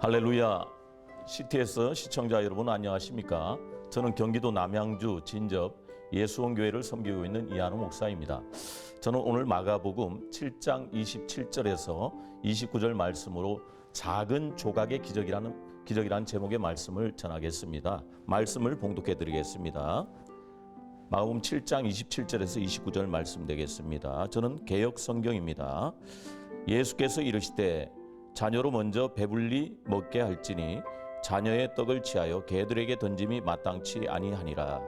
할렐루야. CTS 시청자 여러분 안녕하십니까? 저는 경기도 남양주 진접 예수원교회를 섬기고 있는 이한우 목사입니다. 저는 오늘 마가복음 7장 27절에서 29절 말씀으로 작은 조각의 기적이라는 제목의 말씀을 전하겠습니다. 말씀을 봉독해 드리겠습니다. 마가복음 7장 27절에서 29절 말씀 되겠습니다. 저는 개역 성경입니다. 예수께서 이르시되 자녀로 먼저 배불리 먹게 할지니 자녀의 떡을 취하여 개들에게 던짐이 마땅치 아니하니라.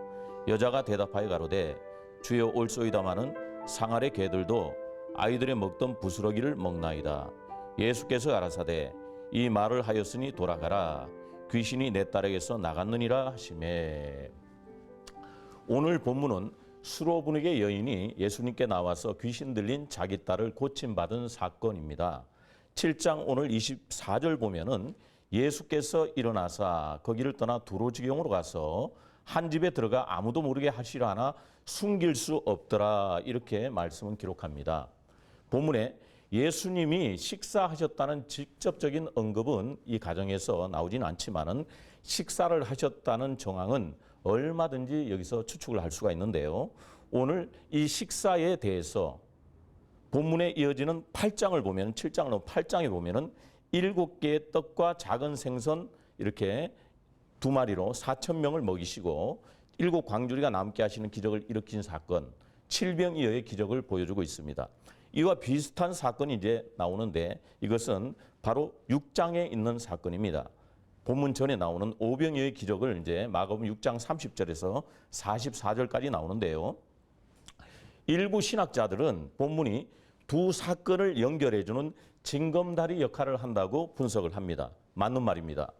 여자가 대답하여 가로되 주여 올소이다마는 상아래 개들도 아이들의 먹던 부스러기를 먹나이다. 예수께서 가라사대 이 말을 하였으니 돌아가라. 귀신이 내 딸에게서 나갔느니라 하시매. 오늘 본문은 수로분에게 여인이 예수님께 나와서 귀신 들린 자기 딸을 고침받은 사건입니다. 7장 오늘 24절 보면은 예수께서 일어나사 거기를 떠나 두로지경으로 가서 한 집에 들어가 아무도 모르게 하시려 하나 숨길 수 없더라, 이렇게 말씀은 기록합니다. 본문에 예수님이 식사하셨다는 직접적인 언급은 이 가정에서 나오진 않지만은 식사를 하셨다는 정황은 얼마든지 여기서 추측을 할 수가 있는데요. 오늘 이 식사에 대해서 본문에 이어지는 8장을 보면 7장을 8장에 보면은 7개의 떡과 작은 생선 이렇게 2마리로 4,000명을 먹이시고 7 광주리가 남게 하시는 기적을 일으킨 사건, 7병이어의 기적을 보여주고 있습니다. 이와 비슷한 사건이 이제 나오는데 이것은 바로 6장에 있는 사건입니다. 본문 전에 나오는 5병이어의 기적을 이제 마가복음 6장 30절에서 44절까지 나오는데요. 일부 신학자들은 본문이 두 사건을 연결해주는 징검다리 역할을 한다고 분석을 합니다. 맞는 말입니다.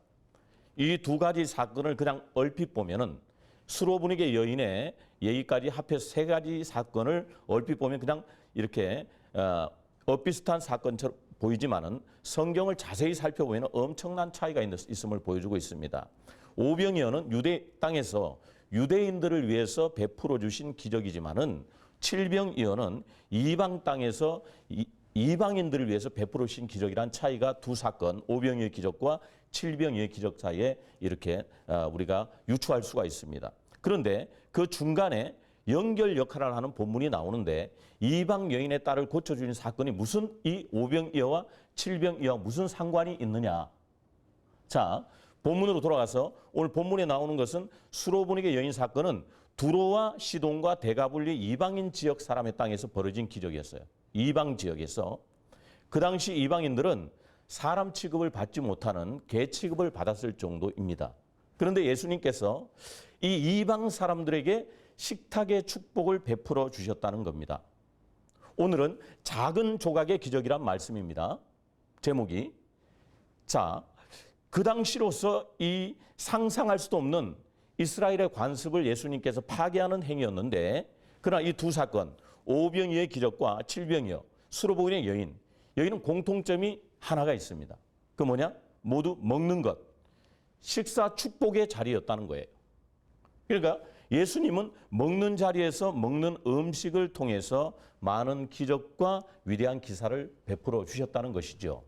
이 두 가지 사건을 그냥 얼핏 보면은 수로분에게 여인의 얘기까지 합해서 세 가지 사건을 얼핏 보면 그냥 이렇게 엇비슷한 사건처럼 보이지만은 성경을 자세히 살펴보면 엄청난 차이가 있음을 보여주고 있습니다. 오병이어는 유대 땅에서 유대인들을 위해서 베풀어 주신 기적이지만은 칠병이어는 이방 땅에서 이방인들을 위해서 베풀어 주신 기적이란 차이가 두 사건, 오병이어의 기적과 칠병이어의 기적 사이에 이렇게 우리가 유추할 수가 있습니다. 그런데 그 중간에 연결 역할을 하는 본문이 나오는데 이방 여인의 딸을 고쳐주는 사건이 무슨 이 오병이어와 칠병이어와 무슨 상관이 있느냐. 자, 본문으로 돌아가서 오늘 본문에 나오는 것은 수로분에게 여인 사건은 두로와 시돈과 대가불리 이방인 지역 사람의 땅에서 벌어진 기적이었어요. 이방 지역에서. 그 당시 이방인들은 사람 취급을 받지 못하는 개 취급을 받았을 정도입니다. 그런데 예수님께서 이 이방 사람들에게 식탁의 축복을 베풀어 주셨다는 겁니다. 오늘은 작은 조각의 기적이란 말씀입니다. 제목이. 자, 그 당시로서 이 상상할 수도 없는 이스라엘의 관습을 예수님께서 파괴하는 행위였는데, 그러나 이 두 사건, 오병이어의 기적과 칠병이어, 수로보인의 여인, 여기는 공통점이 하나가 있습니다. 그 뭐냐? 모두 먹는 것, 식사 축복의 자리였다는 거예요. 그러니까 예수님은 먹는 자리에서 먹는 음식을 통해서 많은 기적과 위대한 기사를 베풀어 주셨다는 것이죠.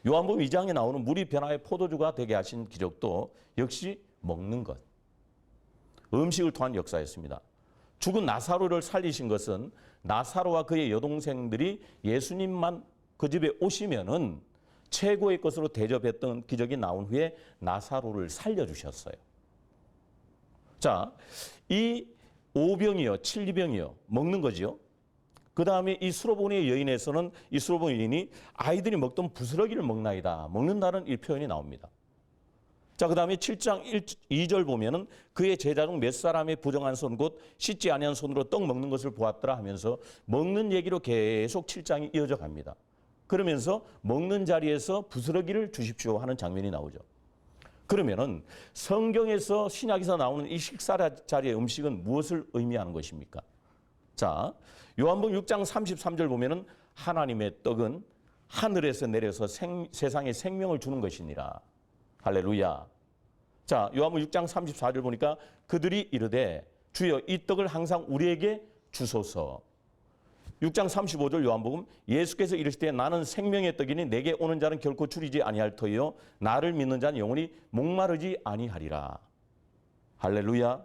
요한복음 2장에 나오는 물이 변화의 포도주가 되게 하신 기적도 역시 먹는 것, 음식을 통한 역사였습니다. 죽은 나사로를 살리신 것은 나사로와 그의 여동생들이 예수님만 그 집에 오시면은 최고의 것으로 대접했던 기적이 나온 후에 나사로를 살려주셨어요. 자, 이 오병이어, 칠병이어 먹는 거지요. 그 다음에 이 수로보니의 여인에서는 이 수로보니 여인이 아이들이 먹던 부스러기를 먹나이다. 먹는다는 이 표현이 나옵니다. 자, 그 다음에 7장 2절 보면은 그의 제자 중 몇 사람의 부정한 손 곧 씻지 아니한 손으로 떡 먹는 것을 보았더라 하면서 먹는 얘기로 계속 7장이 이어져 갑니다. 그러면서 먹는 자리에서 부스러기를 주십시오 하는 장면이 나오죠. 그러면은 성경에서 신약에서 나오는 이 식사 자리의 음식은 무엇을 의미하는 것입니까? 자, 요한복음 6장 33절 보면은 하나님의 떡은 하늘에서 내려서 세상에 생명을 주는 것이니라. 할렐루야. 자, 요한복음 6장 34절 보니까 그들이 이르되 주여 이 떡을 항상 우리에게 주소서. 6장 35절 요한복음 예수께서 이르시되 나는 생명의 떡이니 내게 오는 자는 결코 줄이지 아니할 터이요 나를 믿는 자는 영원히 목마르지 아니하리라. 할렐루야.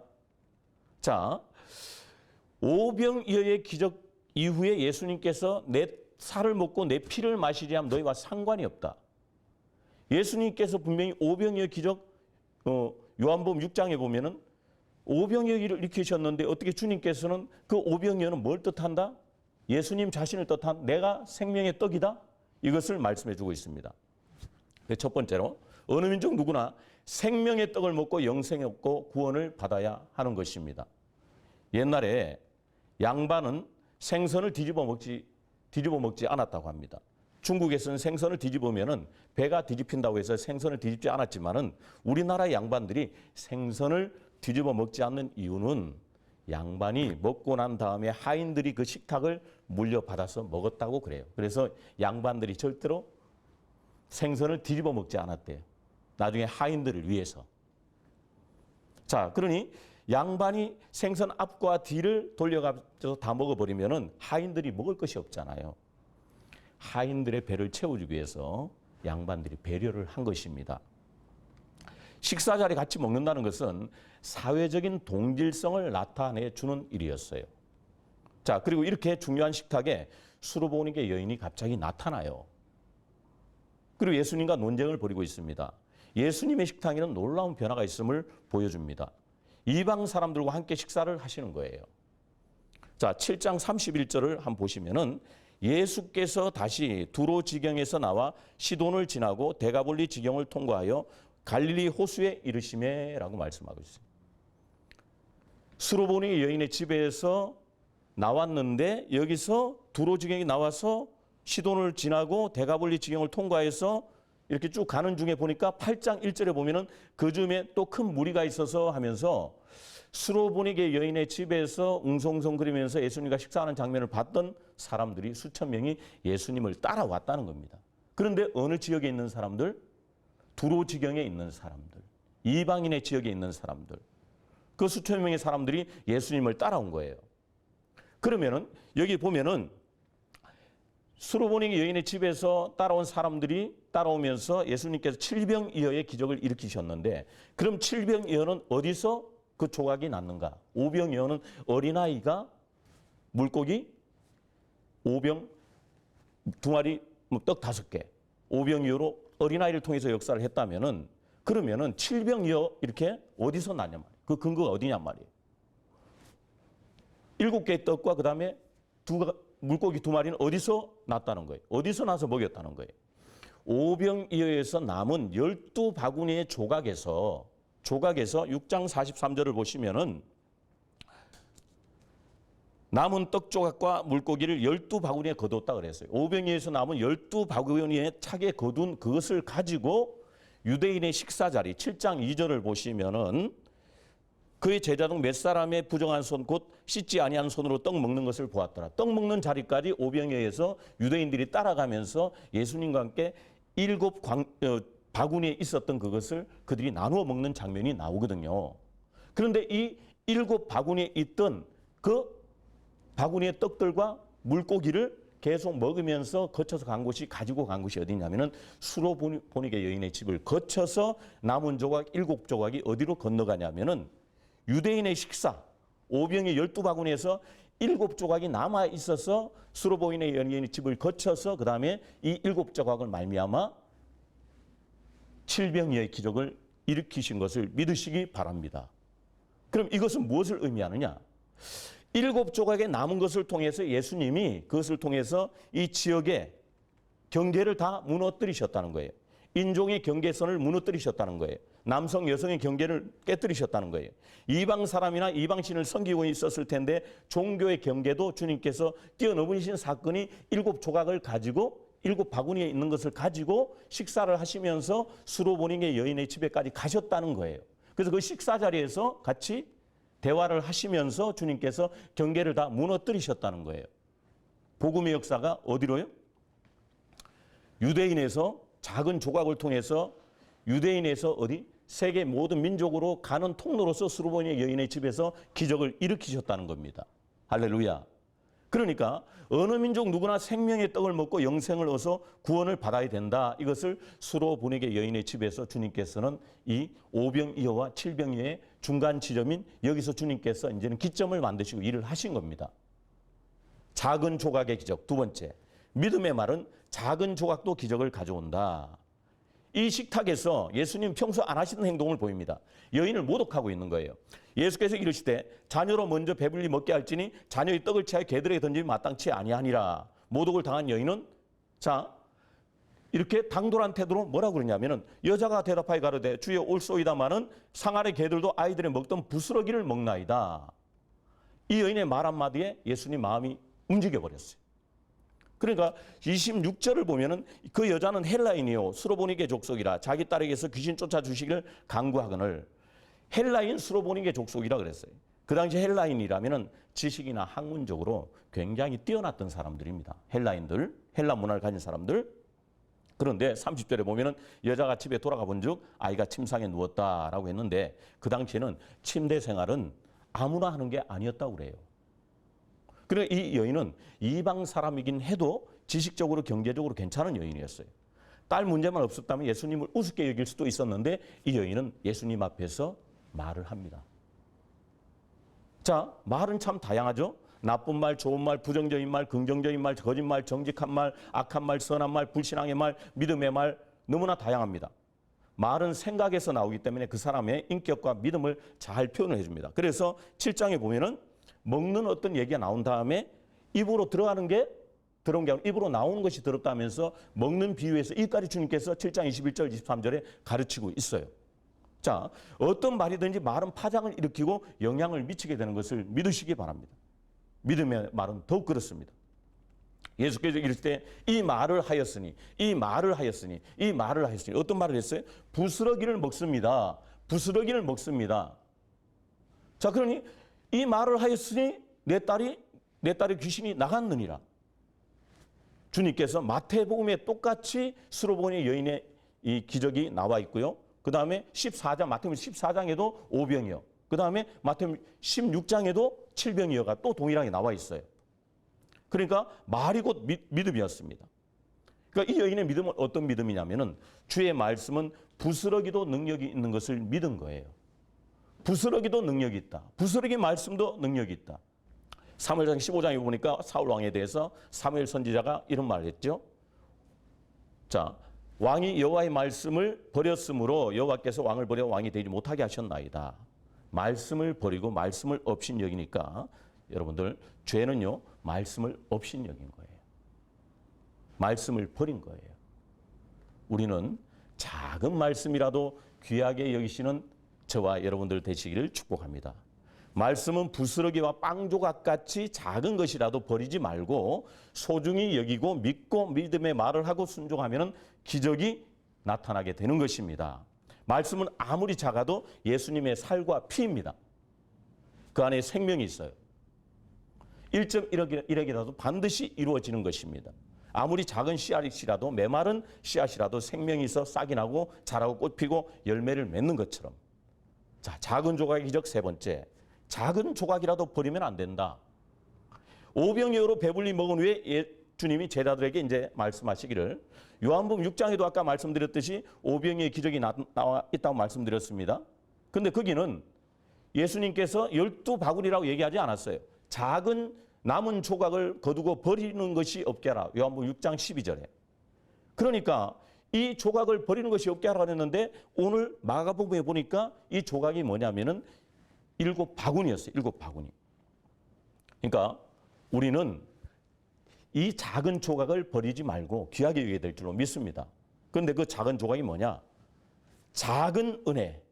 자, 오병이어의 기적 이후에 예수님께서 내 살을 먹고 내 피를 마시지 않으면 너희와 상관이 없다. 예수님께서 분명히 오병이어 기적 요한복음 6장에 보면은 오병이어를 일으키셨는데 어떻게 주님께서는 그 오병이어는 뭘 뜻한다? 예수님 자신을 뜻한 내가 생명의 떡이다. 이것을 말씀해 주고 있습니다. 첫 번째로 어느 민족 누구나 생명의 떡을 먹고 영생을 얻고 구원을 받아야 하는 것입니다. 옛날에 양반은 생선을 뒤집어 먹지 않았다고 합니다. 중국에서는 생선을 뒤집으면은 배가 뒤집힌다고 해서 생선을 뒤집지 않았지만은 우리나라 양반들이 생선을 뒤집어 먹지 않는 이유는 양반이 먹고 난 다음에 하인들이 그 식탁을 물려받아서 먹었다고 그래요. 그래서 양반들이 절대로 생선을 뒤집어 먹지 않았대요. 나중에 하인들을 위해서. 자, 그러니 양반이 생선 앞과 뒤를 돌려가지고 다 먹어버리면은 하인들이 먹을 것이 없잖아요. 하인들의 배를 채워주기 위해서 양반들이 배려를 한 것입니다. 식사 자리에 같이 먹는다는 것은 사회적인 동질성을 나타내 주는 일이었어요. 자, 그리고 이렇게 중요한 식탁에 수로보니게 여인이 갑자기 나타나요. 그리고 예수님과 논쟁을 벌이고 있습니다. 예수님의 식탁에는 놀라운 변화가 있음을 보여줍니다. 이방 사람들과 함께 식사를 하시는 거예요. 자, 7장 31절을 한번 보시면은 예수께서 다시 두로 지경에서 나와 시돈을 지나고 데가볼리 지경을 통과하여 갈릴리 호수에 이르시매라고 말씀하고 있어요. 수로보니 여인의 집에서 나왔는데 여기서 두로 지경에 나와서 시돈을 지나고 데가볼리 지경을 통과해서 이렇게 쭉 가는 중에 보니까 8장 1절에 보면은 그 즈음에 또 큰 무리가 있어서 하면서 수로보니게 여인의 집에서 웅성웅성거리면서 예수님과 식사하는 장면을 봤던 사람들이 수천 명이 예수님을 따라왔다는 겁니다. 그런데 어느 지역에 있는 사람들? 두로 지경에 있는 사람들, 이방인의 지역에 있는 사람들, 그 수천 명의 사람들이 예수님을 따라온 거예요. 그러면은 여기 보면은 수로보니 여인의 집에서 따라온 사람들이 따라오면서 예수님께서 칠병이어의 기적을 일으키셨는데 그럼 칠병이어는 어디서 그 조각이 났는가? 오병이어는 어린아이가 물고기 5병 2마리 떡 5개 5병이어로 어린아이를 통해서 역사를 했다면은 그러면은 칠병이어 이렇게 어디서 났냐 말이에요. 그 근거가 어디냐 말이에요. 7개의 떡과 그다음에 물고기 2마리는 어디서 났다는 거예요. 어디서 나서 먹였다는 거예요. 오병이어에서 남은 12바구니의 조각에서 6장 43절을 보시면은 남은 떡 조각과 물고기를 12바구니에 거두었다 그랬어요. 오병이어에서 남은 12바구니에 차게 거둔 그것을 가지고 유대인의 식사 자리 7장 2절을 보시면은 그의 제자 중 몇 사람의 부정한 손 곧 씻지 아니한 손으로 떡 먹는 것을 보았더라. 떡 먹는 자리까지 오병이어에서 유대인들이 따라가면서 예수님과 함께 7 바구니에 있었던 그것을 그들이 나누어 먹는 장면이 나오거든요. 그런데 이 7 바구니에 있던 그 바구니의 떡들과 물고기를 계속 먹으면서 거쳐서 가지고 간 곳이 어디냐면은 수로보니게 여인의 집을 거쳐서 남은 조각 7조각이 어디로 건너가냐면은 유대인의 식사 오병의 12바구니에서 7조각이 남아 있어서 수로보니게 여인의 집을 거쳐서 그 다음에 이 7조각을 말미암아 칠병이어의 기적을 일으키신 것을 믿으시기 바랍니다. 그럼 이것은 무엇을 의미하느냐? 7조각의 남은 것을 통해서 예수님이 그것을 통해서 이 지역의 경계를 다 무너뜨리셨다는 거예요. 인종의 경계선을 무너뜨리셨다는 거예요. 남성, 여성의 경계를 깨뜨리셨다는 거예요. 이방 사람이나 이방신을 섬기고 있었을 텐데 종교의 경계도 주님께서 뛰어넘으신 사건이 7조각을 가지고 7바구니에 있는 것을 가지고 식사를 하시면서 수로보니게 여인의 집에까지 가셨다는 거예요. 그래서 그 식사 자리에서 같이 대화를 하시면서 주님께서 경계를 다 무너뜨리셨다는 거예요. 복음의 역사가 어디로요? 유대인에서 작은 조각을 통해서 유대인에서 어디? 세계 모든 민족으로 가는 통로로서 수로보니 여인의 집에서 기적을 일으키셨다는 겁니다. 할렐루야. 그러니까 어느 민족 누구나 생명의 떡을 먹고 영생을 얻어서 구원을 받아야 된다. 이것을 수로보니게 여인의 집에서 주님께서는 이 오병이어와 칠병이어의 중간 지점인 여기서 주님께서 이제는 기점을 만드시고 일을 하신 겁니다. 작은 조각의 기적. 두 번째, 믿음의 말은 작은 조각도 기적을 가져온다. 이 식탁에서 예수님 평소 안 하시던 행동을 보입니다. 여인을 모독하고 있는 거예요. 예수께서 이르시되 자녀로 먼저 배불리 먹게 할지니 자녀의 떡을 취하여 개들에게 던짐이 마땅치 아니하니라. 모독을 당한 여인은 이렇게 당돌한 태도로 뭐라고 그러냐면은 여자가 대답하여 가로되 주여 올소이다마는 상아의 개들도 아이들이 먹던 부스러기를 먹나이다. 이 여인의 말 한마디에 예수님 마음이 움직여 버렸어요. 그러니까 26절을 보면은 그 여자는 헬라인이요 수로보니게 족속이라 자기 딸에게서 귀신 쫓아주시기를 간구하거늘. 헬라인 수로보니게 족속이라 그랬어요. 그 당시 헬라인이라면은 지식이나 학문적으로 굉장히 뛰어났던 사람들입니다. 헬라인들, 헬라 문화를 가진 사람들. 그런데 30절에 보면은 여자가 집에 돌아가 본즉 아이가 침상에 누웠다라고 했는데 그 당시에는 침대 생활은 아무나 하는 게 아니었다고 그래요. 그래 이 여인은 이방 사람이긴 해도 지식적으로 경제적으로 괜찮은 여인이었어요. 딸 문제만 없었다면 예수님을 우습게 여길 수도 있었는데 이 여인은 예수님 앞에서 말을 합니다. 자, 말은 참 다양하죠. 나쁜 말, 좋은 말, 부정적인 말, 긍정적인 말, 거짓말, 정직한 말, 악한 말, 선한 말, 불신앙의 말, 믿음의 말 너무나 다양합니다. 말은 생각에서 나오기 때문에 그 사람의 인격과 믿음을 잘 표현을 해줍니다. 그래서 7장에 보면은 먹는 어떤 얘기가 나온 다음에 입으로 들어가는 게 들어온 게 아니라 입으로 나오는 것이 더럽다면서 먹는 비유에서 이까지 주님께서 7장 21절 23절에 가르치고 있어요. 자, 어떤 말이든지 말은 파장을 일으키고 영향을 미치게 되는 것을 믿으시기 바랍니다. 믿음의 말은 더욱 그렇습니다. 예수께서 이럴 때 이 말을 하였으니 어떤 말을 했어요? 부스러기를 먹습니다. 부스러기를 먹습니다. 자, 그러니 이 말을 하였으니 내 딸의 귀신이 나갔느니라. 주님께서 마태복음에 똑같이 수로보니 여인의 이 기적이 나와 있고요. 그 다음에 14장, 마태복음 14장에도 오병이어. 그 다음에 마태복음 16장에도 칠병이어가 또 동일하게 나와 있어요. 그러니까 말이 곧 믿음이었습니다. 그러니까 이 여인의 믿음은 어떤 믿음이냐면은 주의 말씀은 부스러기도 능력이 있는 것을 믿은 거예요. 부스러기도 능력이 있다. 부스러기 말씀도 능력이 있다. 사무엘상 15장에 보니까 사울 왕에 대해서 사무엘 선지자가 이런 말을 했죠. 자, 왕이 여호와의 말씀을 버렸으므로 여호와께서 왕을 버려 왕이 되지 못하게 하셨나이다. 말씀을 버리고 말씀을 업신 여기니까 여러분들 죄는요 말씀을 업신 여긴 거예요. 말씀을 버린 거예요. 우리는 작은 말씀이라도 귀하게 여기시는 저와 여러분들 되시기를 축복합니다. 말씀은 부스러기와 빵 조각같이 작은 것이라도 버리지 말고 소중히 여기고 믿고 믿음의 말을 하고 순종하면 기적이 나타나게 되는 것입니다. 말씀은 아무리 작아도 예수님의 살과 피입니다. 그 안에 생명이 있어요. 1.1억이라도 반드시 이루어지는 것입니다. 아무리 작은 씨앗이라도 메마른 씨앗이라도 생명이 있어 싹이 나고 자라고 꽃 피고 열매를 맺는 것처럼. 자, 작은 조각의 기적 세 번째. 작은 조각이라도 버리면 안 된다. 오병이어로 배불리 먹은 후에 주님이 제자들에게 이제 말씀하시기를 요한복음 6장에도 아까 말씀드렸듯이 오병이어의 기적이 나와 있다고 말씀드렸습니다. 근데 거기는 예수님께서 12바구니라고 얘기하지 않았어요. 작은 남은 조각을 거두고 버리는 것이 없게 하라. 요한복음 6장 12절에. 그러니까 이 조각을 버리는 것이 없게 하라고 했는데 오늘 마가복음에 보니까 이 조각이 뭐냐면은 7바구니였어요. 7바구니. 그러니까 우리는 이 작은 조각을 버리지 말고 귀하게 여겨야 될 줄로 믿습니다. 그런데 그 작은 조각이 뭐냐? 작은 은혜,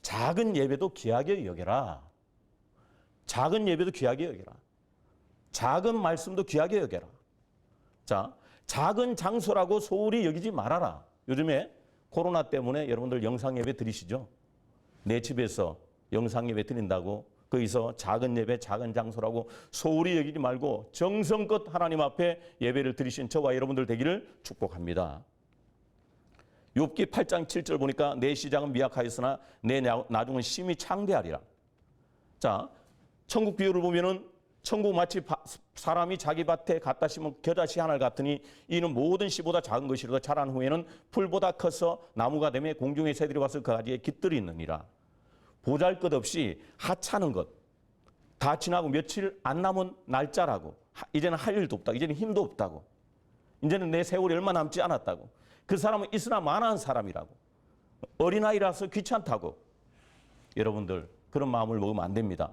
작은 예배도 귀하게 여겨라. 작은 예배도 귀하게 여겨라. 작은 말씀도 귀하게 여겨라. 자, 작은 장소라고 소홀히 여기지 말아라. 요즘에 코로나 때문에 여러분들 영상 예배 드리시죠? 내 집에서 영상 예배 드린다고 거기서 작은 예배, 작은 장소라고 소홀히 여기지 말고 정성껏 하나님 앞에 예배를 드리신 저와 여러분들 되기를 축복합니다. 욥기 8장 7절 보니까 내 시작은 미약하였으나 내 나중은 심히 창대하리라. 자, 천국 비유를 보면은 천국 마치 사람이 자기 밭에 갖다 심은 겨자씨 하나 같으니 이는 모든 씨보다 작은 것이로도 자란 후에는 풀보다 커서 나무가 되며 공중의 새들이 와서 그 가지에 깃들이 있느니라. 보잘것없이 하찮은 것, 다 지나고 며칠 안 남은 날짜라고, 이제는 할 일도 없다고, 이제는 힘도 없다고, 이제는 내 세월이 얼마 남지 않았다고, 그 사람은 있으나 마나한 사람이라고, 어린아이라서 귀찮다고. 여러분들 그런 마음을 먹으면 안 됩니다.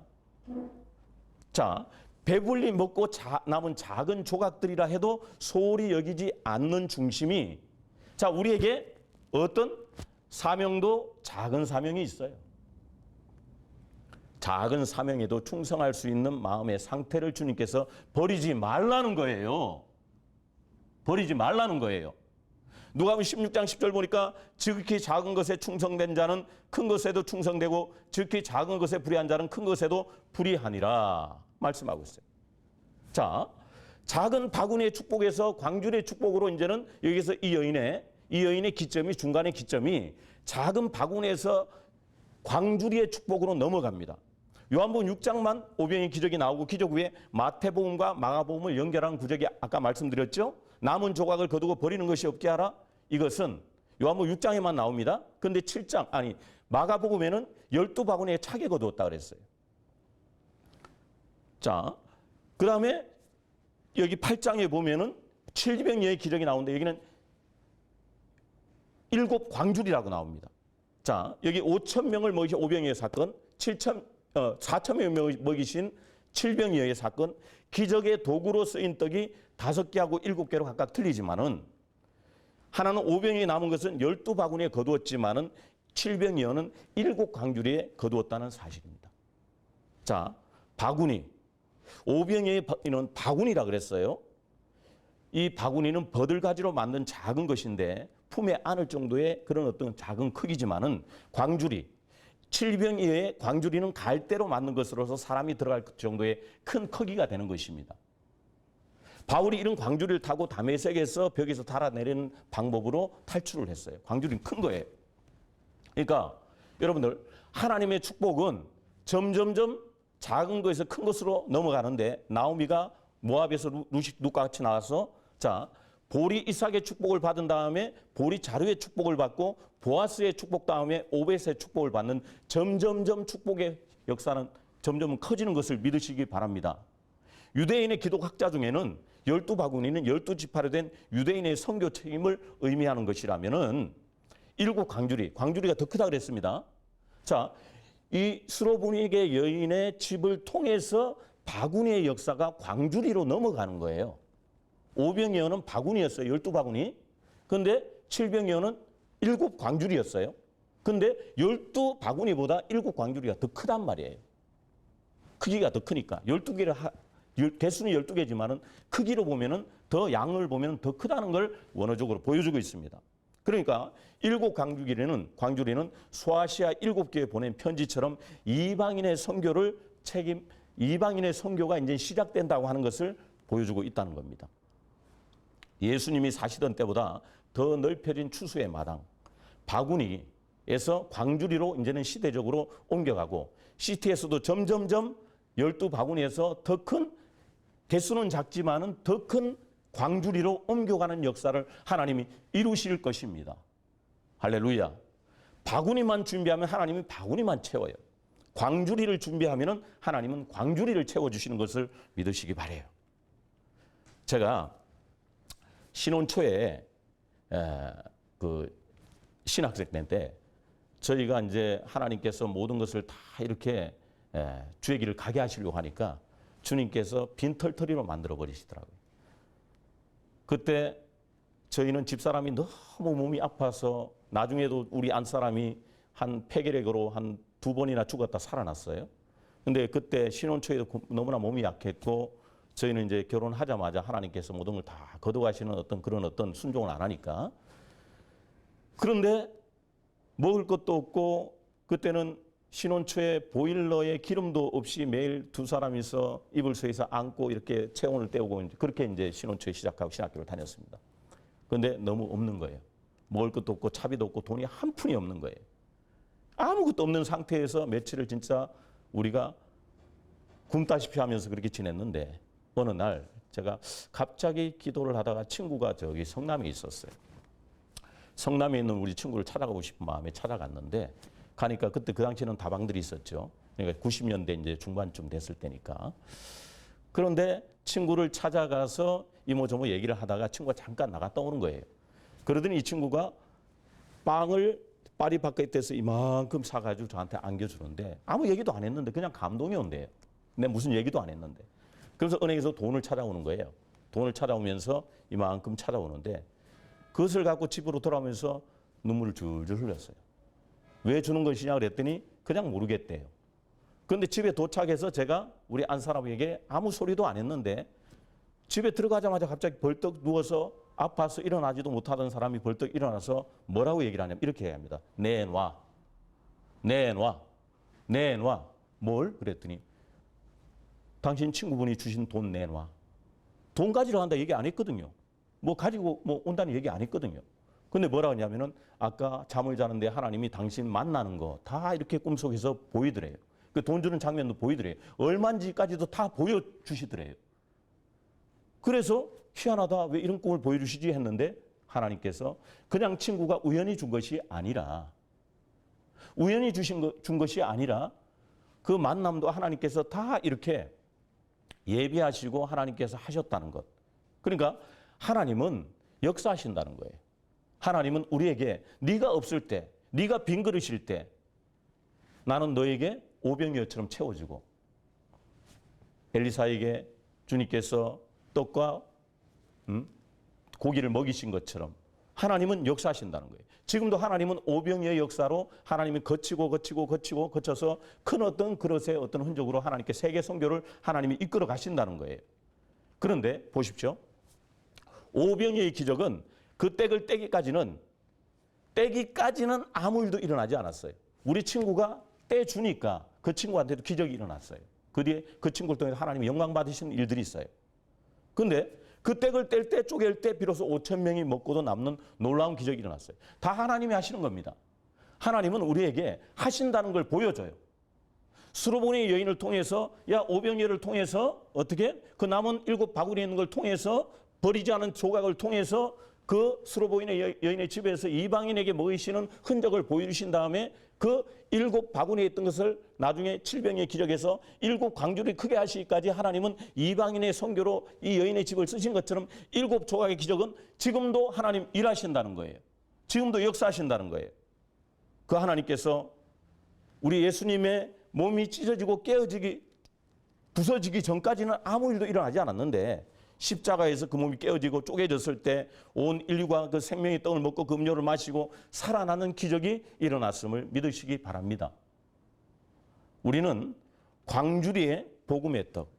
자, 배불리 먹고 남은 작은 조각들이라 해도 소홀히 여기지 않는 중심이, 자, 우리에게 어떤 사명도 작은 사명이 있어요. 작은 사명에도 충성할 수 있는 마음의 상태를 주님께서 버리지 말라는 거예요. 버리지 말라는 거예요. 누가복음 16장 10절 보니까 지극히 작은 것에 충성된 자는 큰 것에도 충성되고 지극히 작은 것에 불의한 자는 큰 것에도 불의하니라 말씀하고 있어요. 자, 작은 바구니의 축복에서 광주리의 축복으로 이제는 여기서 이 여인의 기점이, 중간의 기점이 작은 바구니에서 광주리의 축복으로 넘어갑니다. 요한복음 6장만 오병의 기적이 나오고 기적 후에 마태복음과 마가복음을 연결한 구절이 아까 말씀드렸죠. 남은 조각을 거두고 버리는 것이 없게 하라. 이것은 요한복음 6장에만 나옵니다. 그런데 마가복음에는 12바구니에 차게 거두었다 그랬어요. 자, 그 다음에 여기 8장에 보면은 700여의 기적이 나오는데 여기는 7광주리라고 나옵니다. 자, 여기 5,000명을 먹이신 오병이어의 사건, 4,000명을 먹이신 700여의 사건, 기적의 도구로 쓰인 떡이 5개하고 7개로 각각 틀리지만은 하나는 오병이에 남은 것은 12바구니에 거두었지만은 700여는 7광주리에 거두었다는 사실입니다. 자, 바구니. 오병이는 바구니라 그랬어요. 이 바구니는 버들가지로 만든 작은 것인데 품에 안을 정도의 그런 어떤 작은 크기지만은 광주리, 7병이의 광주리는 갈대로 만든 것으로서 사람이 들어갈 정도의 큰 크기가 되는 것입니다. 바울이 이런 광주리를 타고 다메섹에서 벽에서 달아내리는 방법으로 탈출을 했어요. 광주리는 큰 거예요. 그러니까 여러분들, 하나님의 축복은 점점점 작은 것에서 큰 것으로 넘어가는데, 나오미가 모압에서 룻과 같이 나와서, 자, 볼이 이삭의 축복을 받은 다음에 볼이 자루의 축복을 받고 보아스의 축복 다음에 오벳의 축복을 받는 점점점 축복의 역사는 점점 커지는 것을 믿으시기 바랍니다. 유대인의 기독학자 중에는 12바구니는 12지파로 된 유대인의 선교 책임을 의미하는 것이라면은 7광주리가 더 크다 그랬습니다. 자, 이 스로보니게 여인의 집을 통해서 바구니의 역사가 광주리로 넘어가는 거예요. 오병이어는 바구니였어요. 12바구니. 그런데 7병이어는 7광주리였어요. 근데 12바구니보다 7광주리가 더 크단 말이에요. 크기가 더 크니까. 12개를 개수는 12개지만은 크기로 보면은 더 양을 보면 더 크다는 걸 원어적으로 보여주고 있습니다. 그러니까 7광주리는 소아시아 7개에 보낸 편지처럼 이방인의 선교가 이제 시작된다고 하는 것을 보여주고 있다는 겁니다. 예수님이 사시던 때보다 더 넓혀진 추수의 마당, 바구니에서 광주리로 이제는 시대적으로 옮겨가고, 시티에서도 점점점 12바구니에서 더 큰, 개수는 작지만은 더 큰 광주리로 옮겨가는 역사를 하나님이 이루실 것입니다. 할렐루야. 바구니만 준비하면 하나님이 바구니만 채워요. 광주리를 준비하면은 하나님은 광주리를 채워주시는 것을 믿으시기 바라요. 제가 신혼 초에 그 신학생 때 저희가 이제 하나님께서 모든 것을 다 이렇게 주의 길을 가게 하시려고 하니까 주님께서 빈털터리로 만들어 버리시더라고요. 그때 저희는 집사람이 너무 몸이 아파서 나중에도 우리 안사람이 한 폐결핵으로 한 2번이나 죽었다 살아났어요. 근데 그때 신혼 초에도 너무나 몸이 약했고, 저희는 이제 결혼하자마자 하나님께서 모든 걸 다 거둬가시는 어떤 순종을 안 하니까. 그런데 먹을 것도 없고, 그때는 신혼 초에 보일러에 기름도 없이 매일 2사람이서 이불 서에서 안고 이렇게 체온을 때우고, 그렇게 이제 신혼 초에 시작하고 신학교를 다녔습니다. 그런데 너무 없는 거예요. 먹을 것도 없고 차비도 없고 돈이 한 푼이 없는 거예요. 아무것도 없는 상태에서 며칠을 진짜 우리가 굶다시피 하면서 그렇게 지냈는데 어느 날 제가 갑자기 기도를 하다가 친구가 저기 성남에 있었어요. 성남에 있는 우리 친구를 찾아가고 싶은 마음에 찾아갔는데 가니까 그때 그 당시에는 다방들이 있었죠. 그러니까 90년대 이제 중반쯤 됐을 때니까. 그런데 친구를 찾아가서 이모저모 얘기를 하다가 친구가 잠깐 나갔다 오는 거예요. 그러더니 이 친구가 빵을 파리 바게트에서 이만큼 사가지고 저한테 안겨주는데 아무 얘기도 안 했는데 그냥 감동이 온대요. 내가 무슨 얘기도 안 했는데. 그래서 은행에서 돈을 찾아오는 거예요. 돈을 찾아오면서 이만큼 찾아오는데 그것을 갖고 집으로 돌아오면서 눈물을 줄줄 흘렸어요. 왜 주는 것이냐 그랬더니 그냥 모르겠대요. 그런데 집에 도착해서 제가 우리 안 사람에게 아무 소리도 안 했는데 집에 들어가자마자 갑자기 벌떡 누워서 아파서 일어나지도 못하던 사람이 벌떡 일어나서 뭐라고 얘기를 하냐면 이렇게 얘기합니다. 내놔. 내놔. 내놔. 뭘? 그랬더니 당신 친구분이 주신 돈 내놔. 돈 가지러 간다 얘기 안 했거든요. 뭐 가지고 뭐 온다는 얘기 안 했거든요. 근데 뭐라고 하냐면은 아까 잠을 자는데 하나님이 당신 만나는 거 다 이렇게 꿈속에서 보이더래요. 그 돈 주는 장면도 보이더래요. 얼마인지까지도 다 보여주시더래요. 그래서 희한하다. 왜 이런 꿈을 보여주시지 했는데 하나님께서 그냥 친구가 우연히 준 것이 아니라 우연히 준 것이 아니라 그 만남도 하나님께서 다 이렇게 예비하시고 하나님께서 하셨다는 것. 그러니까 하나님은 역사하신다는 거예요. 하나님은 우리에게 네가 없을 때, 네가 빈 그릇일 때 나는 너에게 오병이어처럼 채워주고 엘리사에게 주님께서 떡과 고기를 먹이신 것처럼 하나님은 역사하신다는 거예요. 지금도 하나님은 오병이어의 역사로 하나님이 거쳐서 큰 어떤 그릇의 어떤 흔적으로 하나님께 세계 선교를 하나님이 이끌어 가신다는 거예요. 그런데 보십시오. 오병이어의 기적은 그 떼를 떼기까지는 아무 일도 일어나지 않았어요. 우리 친구가 떼주니까 그 친구한테도 기적이 일어났어요. 그 뒤에 그 친구를 통해서 하나님이 영광 받으시는 일들이 있어요. 그런데 그 떼를 뗄 때 쪼갤 때 비로소 5천 명이 먹고도 남는 놀라운 기적이 일어났어요. 다 하나님이 하시는 겁니다. 하나님은 우리에게 하신다는 걸 보여줘요. 수로보니 여인을 통해서 오병이어를 통해서 어떻게 그 남은 7 바구니에 있는 걸 통해서 버리지 않은 조각을 통해서 그 수로보니 여인의 집에서 이방인에게 먹이시는 흔적을 보여주신 다음에 그 7 바구니에 있던 것을 나중에 7병의 기적에서 7 광주를 크게 하시기까지 하나님은 이방인의 선교로 이 여인의 집을 쓰신 것처럼 7 조각의 기적은 지금도 하나님 일하신다는 거예요. 지금도 역사하신다는 거예요. 그 하나님께서 우리 예수님의 몸이 찢어지고 부서지기 전까지는 아무 일도 일어나지 않았는데 십자가에서 그 몸이 깨어지고 쪼개졌을 때 온 인류가 그 생명의 떡을 먹고 그 음료를 마시고 살아나는 기적이 일어났음을 믿으시기 바랍니다. 우리는 광주리의 복음의 떡,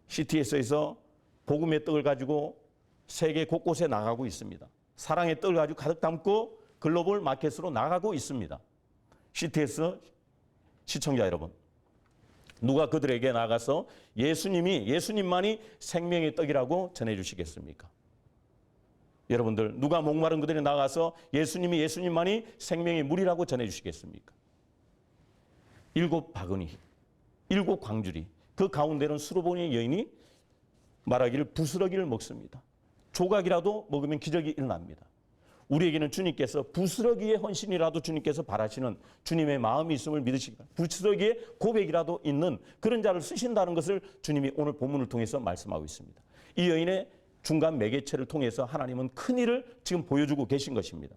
CTS에서 복음의 떡을 가지고 세계 곳곳에 나가고 있습니다. 사랑의 떡을 가지고 가득 담고 글로벌 마켓으로 나가고 있습니다. CTS 시청자 여러분, 누가 그들에게 나가서 예수님만이 생명의 떡이라고 전해주시겠습니까? 여러분들, 누가 목마른 그들에 나가서 예수님만이 생명의 물이라고 전해주시겠습니까? 7 바구니, 7 광주리, 그 가운데는 수로보니 여인이 말하기를 부스러기를 먹습니다. 조각이라도 먹으면 기적이 일어납니다. 우리에게는 주님께서 부스러기의 헌신이라도 주님께서 바라시는 주님의 마음이 있음을 믿으시기 바랍니다. 부스러기의 고백이라도 있는 그런 자를 쓰신다는 것을 주님이 오늘 본문을 통해서 말씀하고 있습니다. 이 여인의 중간 매개체를 통해서 하나님은 큰 일을 지금 보여주고 계신 것입니다.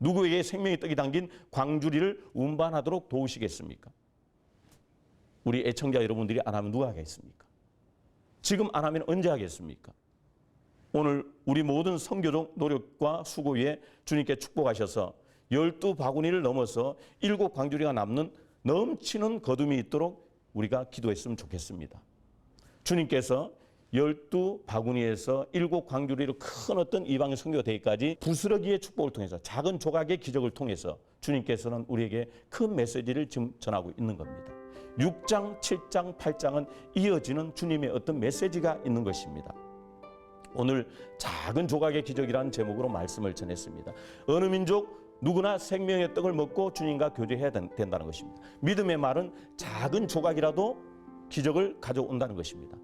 누구에게 생명의 떡이 담긴 광주리를 운반하도록 도우시겠습니까? 우리 애청자 여러분들이 안 하면 누가 하겠습니까? 지금 안 하면 언제 하겠습니까? 오늘 우리 모든 선교적 노력과 수고 위에 주님께 축복하셔서 12 바구니를 넘어서 7 광주리가 남는 넘치는 거둠이 있도록 우리가 기도했으면 좋겠습니다. 주님께서 12 바구니에서 7 광주리로 큰 어떤 이방의 선교가 되기까지 부스러기의 축복을 통해서 작은 조각의 기적을 통해서 주님께서는 우리에게 큰 메시지를 지금 전하고 있는 겁니다. 6장, 7장, 8장은 이어지는 주님의 어떤 메시지가 있는 것입니다. 오늘 작은 조각의 기적이라는 제목으로 말씀을 전했습니다. 어느 민족 누구나 생명의 떡을 먹고 주님과 교제해야 된다는 것입니다. 믿음의 말은 작은 조각이라도 기적을 가져온다는 것입니다.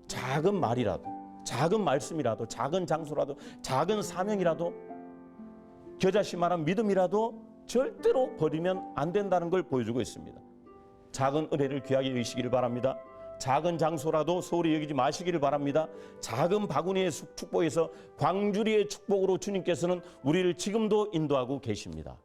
작은 말이라도, 작은 말씀이라도, 작은 장소라도, 작은 사명이라도, 겨자씨만한 믿음이라도 절대로 버리면 안 된다는 걸 보여주고 있습니다. 작은 은혜를 귀하게 여기시기를 바랍니다. 작은 장소라도 소홀히 여기지 마시기를 바랍니다. 작은 바구니의 축복에서 광주리의 축복으로 주님께서는 우리를 지금도 인도하고 계십니다.